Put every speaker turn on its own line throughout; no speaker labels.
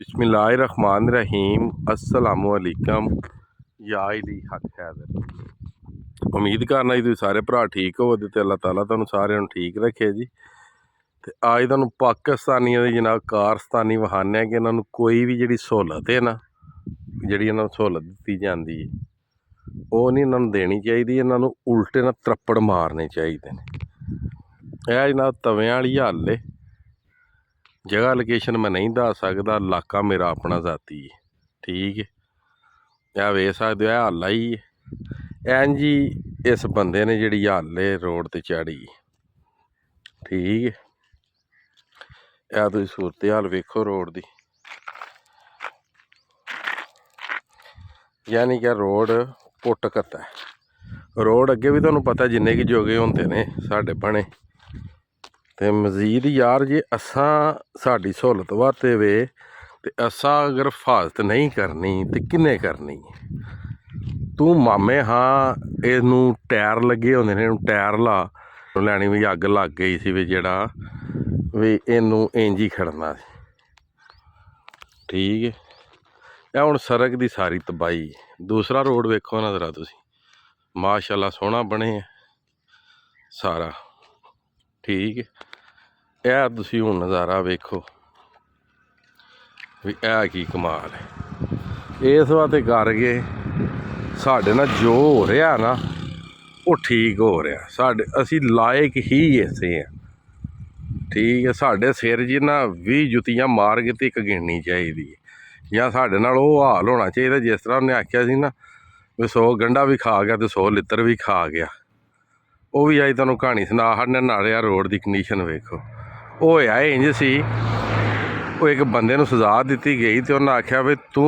बिस्मिल्लाहिर्रहमानिर्रहीम अस्सलामुअलैकुम या अली हक हैदर। उम्मीद करना जी तुसीं सारे भरा ठीक हो ते अल्लाह ताला तुहानूं सारिआं नूं ठीक रखे जी। ते अज तुहानूं पाकिस्तानियां दी जनाब कारस्तानी विखाने कि इन्हां नूं कोई भी जिहड़ी सहूलत है ना, जिहड़ी इन्हां नूं सहूलत दित्ती जांदी है ओह नहीं इन्हां नूं देनी चाहिदी। इन्हां नूं उल्टे ना त्रप्पड़ मारने चाहिदे ने। यह जनाब तवें वाली हल है। जगह लोकेशन मैं नहीं दस सकदा, इलाका मेरा अपना जाती है। ठीक है, यह वेख सकते हो हल आई है एन जी। इस बंदे ने जी हल है रोड ते चाड़ी। ठीक है, यह तुम सूरत हाल वेखो रोड की, यानी कि रोड पुट कत्ता है। रोड अगे भी तुहानूं पता जिन्ने कि जोगे होंदे ने साडे बने। तो मजीद यार जे असां साडी सहूलत वास्ते वे ते असां अगर हिफाजत नहीं करनी तो किन्ने करनी। तू मामे हाँ इनू टायर लगे होंदे ने, टायर ला लैनी भी अग लग गई सी भी जेड़ा भी इनू इंज ही खड़ना सी। ठीक है, यह हुण सड़क की सारी तबाही। दूसरा रोड वेखो ना जरा तुसीं, माशाअल्लाह सोहना बने सारा। ठीक है, यह तुसीं हुण नज़ारा वेखो भी है की कमाल है। इस वास्ते करके साढ़े नाल जो हो रहा ना वो ठीक हो रहा। साढ़े असी लायक ही ऐसे हैं। ठीक है, साढ़े सिर जी ना 20 जुत्तियां मार के तो एक गिननी चाहिए, या साढ़े नाल वो हाल होना चाहिए जिस तरह उन्हें आख्या सी ना भी 100 गंढा भी खा गया तो 100 लित्र भी खा गया। वो भी अज तुहानूं कहानी सुना छड्डने। नाले रोड की कंडीशन वेखो, होया इंज सी वो एक बंदे नूं सज़ा दित्ती गई तो उन्हें आख्या भी तू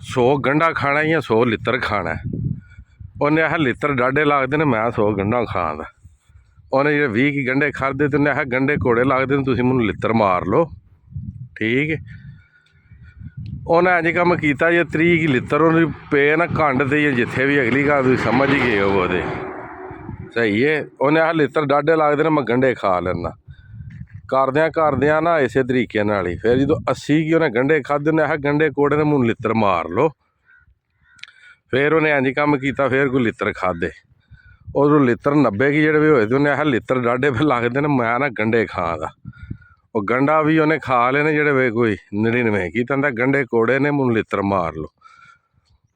100 गंढा खाना या 100 लित्र खाना है। उन्हें आखिया लित्र डाढे लगते हैं, मैं 100 गंढा खां दा। उन्हें जो 20 की गंढे खाधे तो उन्हें आखिया गंढे कोड़े लगते तुसीं मैनूं लित्र मार लो। ठीक है, उन्हें इंज कम किया जे 30 की लित्र उन्हें पे ना कंड ते जिथे भी अगली गल तुसीं समझ ही गए हो। सही है, उन्हें आखिया लित्र डाढे लगते हैं मैं गंढे खा लेना। करद्या ना इस तरीके नाल ही फिर जो 80 की उन्हें गंढे खाधे उन्हें आखिया गंढे कोड़े ने मैनूं लित्र मार लो। फिर उन्हें इंज कम किया, फिर कोई लित्र खाधे उधरों लित्र 90 की जेडे भी होए तो उन्हें आखिया लित्र डाढे फिर लगते हैं मैं ना गंढे खां दा। वो गंढा भी उन्हें खा लेने जेडे वे कोई 99 की कहता गंढे कोड़े ने मैनूं लित्र मार लो।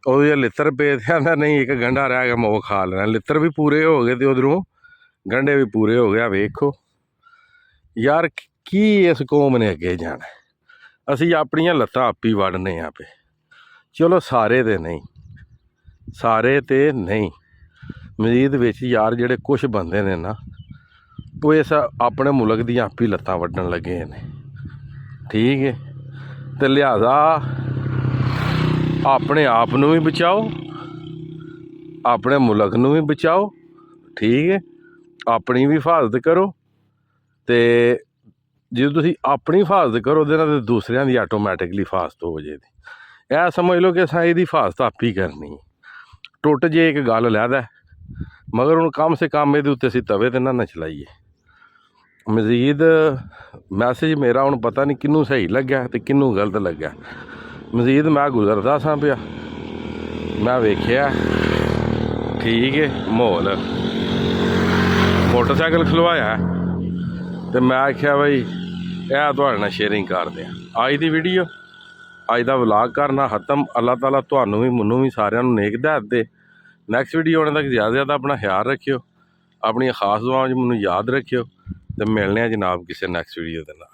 और जो लित्र पे आंदा नहीं एक गंढा रह गया मैं वो खा लेना। लित्र भी पूरे हो गए तो उधरों गंढे भी पूरे हो गए। वेखो यार की इस कौम ने अगे जाना। असी अपनियां लत्तां आप ही वढ़ने आ पे। चलो सारे तो नहीं, सारे तो नहीं, मजीद विच यार जेडे कुछ बंदे ने ना वो इस अपने मुल्क दी आप ही लत्तां वड्डन लगे ने। ठीक है, तो लिहाजा अपने आप नूं भी बचाओ, अपने मुल्क नूं भी बचाओ। ठीक है, अपनी भी हिफाजत करो। तो जो तुसीं अपनी हिफाजत करो तो दूसरिਆਂ ਦੀ आटोमैटिकली हिफाजत हो जाएगी। यह समझ लो कि असां इहदी हिफाजत आप ही करनी। टुट जे एक गल लैदा मगर हुण कम से कम ये उत्ते असीं तवे ते ना चलाइए। मजीद मैसेज मेरा हुण पता नहीं किनू सही लग्या तो किनू गलत लग्या। मजीद मैं गुजरदा सा पिया, मैं वेख्या ठीक है माहौल, मोटरसाइकिल खलवाया तो मैं आख्या बई यह तुहाडे नाल शेयरिंग करदे आ। अज दी वीडियो अज दा व्लॉग करना खत्म। अल्लाह ताला तुहानूं भी मैनूं भी सारिआं नूं नेक हिदायत दे। नैक्सट वीडियो आने तक ज़्यादा ज़्यादा अपना ख्याल रखियो, अपनी खास दुआवां च मैनूं याद रखियो। तो मिलने जनाब किसी नैक्सट वीडियो के नाल।